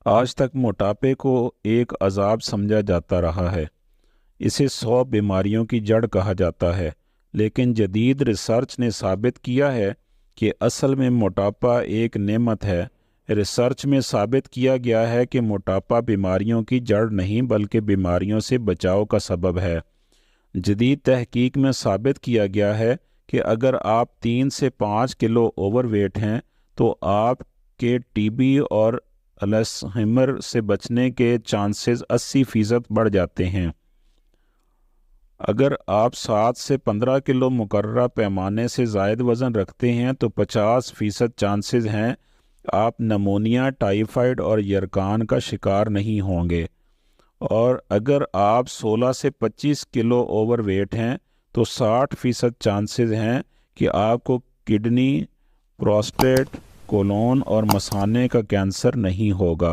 आज तक मोटापे को एक अजाब समझा जाता रहा है। इसे 100 बीमारियों की जड़ कहा जाता है, लेकिन जदीद रिसर्च ने साबित किया है कि असल में मोटापा एक नेमत है। रिसर्च में साबित किया गया है कि मोटापा बीमारियों की जड़ नहीं बल्कि बीमारियों से बचाव का सबब है। जदीद तहकीक में साबित किया गया है कि अगर आप 3 से 5 किलो ओवरवेट हैं तो आपके टीबी और अल्जाइमर से बचने के चांसेस 80% बढ़ जाते हैं। अगर आप 7 से 15 किलो मुकर्रर पैमाने से ज़ायद वज़न रखते हैं तो 50% चांसेस हैं आप नमोनिया, टाइफाइड और यरकान का शिकार नहीं होंगे। और अगर आप 16 से 25 किलो ओवरवेट हैं तो 60% चांसेस हैं कि आपको किडनी, प्रोस्टेट, कोलोन और मसाने का कैंसर नहीं होगा।